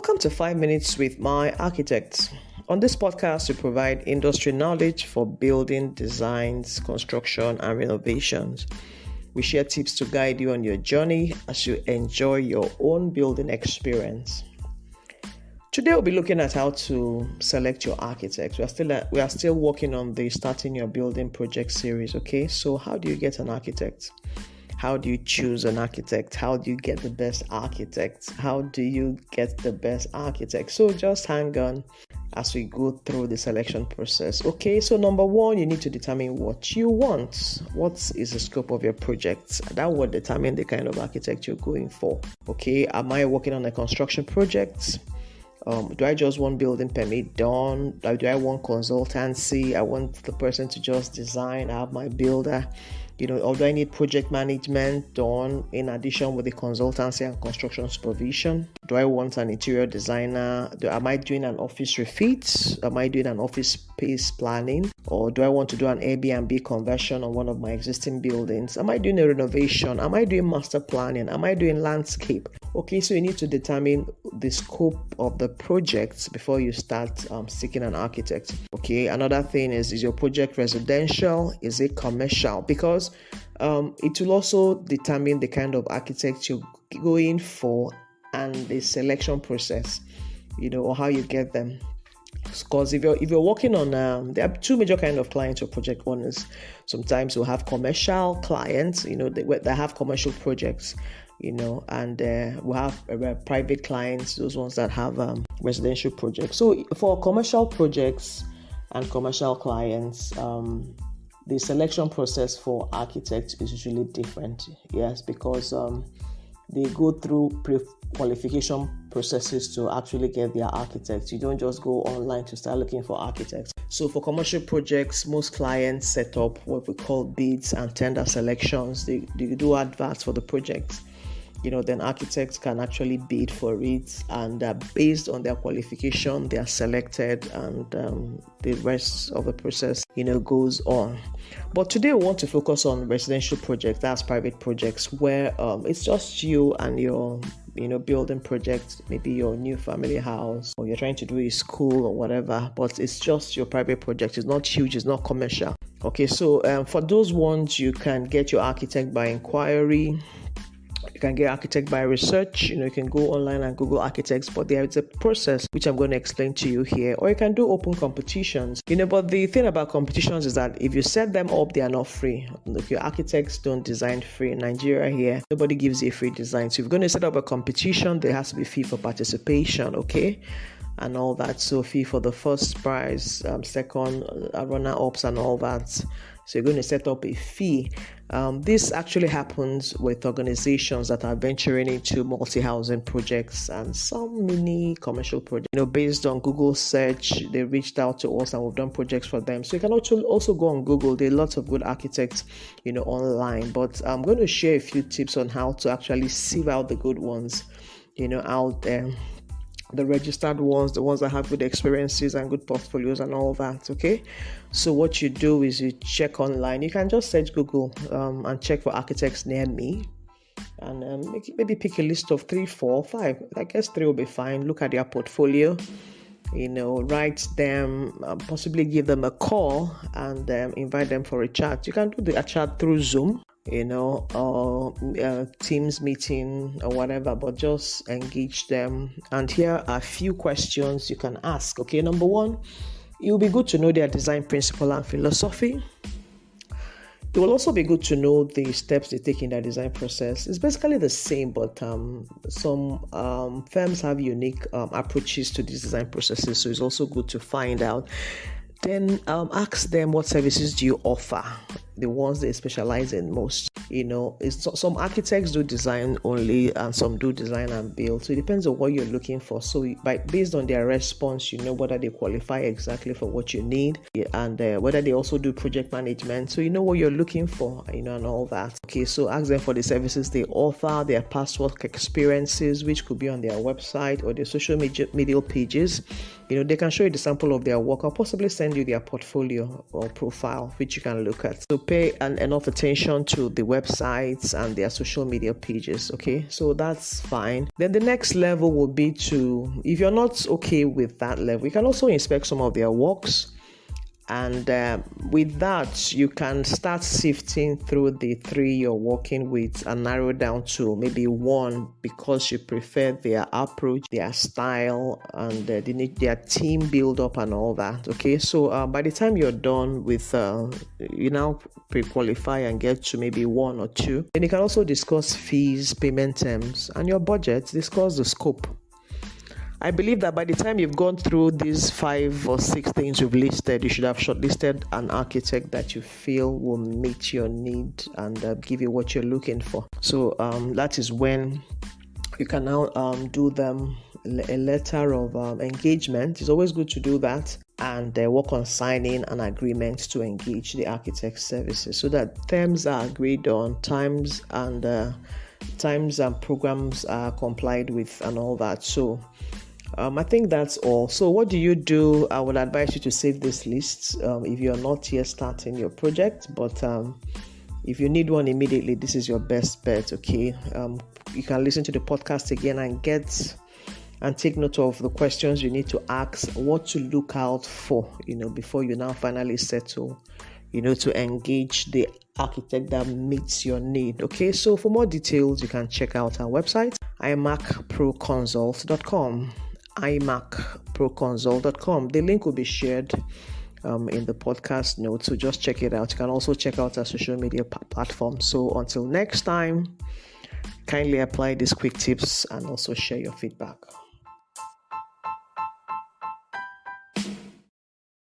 Welcome to 5 Minutes with my architect. On this podcast, we provide industry knowledge for building designs, construction, and renovations. We share tips to guide you on your journey as you enjoy your own building experience. Today, we'll be looking at how to select your architect. We are still working on the Starting Your Building Project series, okay? So how do you get an architect? How do you choose an architect? How do you get the best architect? So just hang on as we go through the selection process. Okay, so number one, you need to determine what you want. What is the scope of your project? That will determine the kind of architect you're going for. Okay, am I working on a construction project? Do I just want building permit done? Do I want consultancy? I want the person to just design. I have my builder. Or do I need project management done in addition with the consultancy and construction supervision? Do I want an interior designer? Am I doing an office refit? Am I doing an office space planning? Or do I want to do an Airbnb conversion on one of my existing buildings? Am I doing a renovation? Am I doing master planning? Am I doing landscape? Okay, so you need to determine the scope of the project before you start seeking an architect. Okay, another thing is your project residential? Is it commercial? Because it will also determine the kind of architect you're going for and the selection process, or how you get them. Because if you're working on, there are two major kind of clients or project owners. Sometimes you'll have commercial clients, they have commercial projects, and we have private clients, those ones that have residential projects. So for commercial projects and commercial clients, the selection process for architects is usually different. Yes, because they go through pre-qualification processes to actually get their architects. You don't just go online to start looking for architects. So for commercial projects, most clients set up what we call bids and tender selections. They do adverts for the projects. Then architects can actually bid for it, and based on their qualification, they are selected, and the rest of the process, goes on. But today we want to focus on residential projects, that's private projects, where it's just you and your, building project, maybe your new family house, or you're trying to do a school or whatever, but it's just your private project. It's not huge, it's not commercial. Okay, so for those ones, you can get your architect by inquiry. You can get architect by research. You can go online and Google architects, but there is a process which I'm going to explain to you here. Or you can do open competitions. But the thing about competitions is that if you set them up, they are not free. If your architects don't design free in Nigeria here, nobody gives you a free design. So if you're going to set up a competition, there has to be fee for participation, okay? And all that. So fee for the first prize, second, runner-ups and all that. So you're going to set up a fee. This actually happens with organizations that are venturing into multi-housing projects and some mini commercial projects. Based on Google search, they reached out to us and we've done projects for them. So you can also go on Google. There are lots of good architects, online. But I'm going to share a few tips on how to actually sieve out the good ones, out there. The registered ones, the ones that have good experiences and good portfolios and all that, okay? So what you do is you check online. You can just search Google and check for architects near me. And maybe pick a list of 3, 4, 5. I guess 3 will be fine. Look at their portfolio, write them, possibly give them a call and invite them for a chat. You can do a chat through Zoom, or Teams meeting or whatever, but just engage them. And here are a few questions you can ask. Okay, number one, it will be good to know their design principle and philosophy. It will also be good to know the steps they take in their design process. It's basically the same, but some firms have unique approaches to these design processes, so it's also good to find out. Then ask them, what services do you offer? The ones they specialize in most. Some architects do design only and some do design and build. So it depends on what you're looking for. So based on their response, whether they qualify exactly for what you need and whether they also do project management. So what you're looking for, and all that. Okay, so ask them for the services they offer, their past work experiences, which could be on their website or their social media pages. They can show you the sample of their work or possibly send you their portfolio or profile, which you can look at. So pay enough attention to the websites and their social media pages. Okay, so that's fine. Then the next level will be to, if you're not okay with that level, you can also inspect some of their works. And with that, you can start sifting through the 3 you're working with and narrow down to maybe 1 because you prefer their approach, their style, and their team build up and all that. Okay, so by the time you're done with, you now pre-qualify and get to maybe 1 or 2. Then you can also discuss fees, payment terms, and your budget. Discuss the scope. I believe that by the time you've gone through these 5 or 6 things you've listed, you should have shortlisted an architect that you feel will meet your need and give you what you're looking for. So that is when you can now do them a letter of engagement. It's always good to do that, and work on signing an agreement to engage the architect services so that terms are agreed on, times and programs are complied with and all that. So I think that's all. So what do you do? I would advise you to save this list if you're not yet starting your project, but if you need one immediately, this is your best bet. Okay, you can listen to the podcast again and take note of the questions you need to ask, what to look out for, before you now finally settle, to engage the architect that meets your need. Okay, so for more details, you can check out our website, IMarcproconsult.com. IMarcproconsult.com. The link will be shared in the podcast notes, so just check it out. You can also check out our social media platforms. So until next time, kindly apply these quick tips and also share your feedback.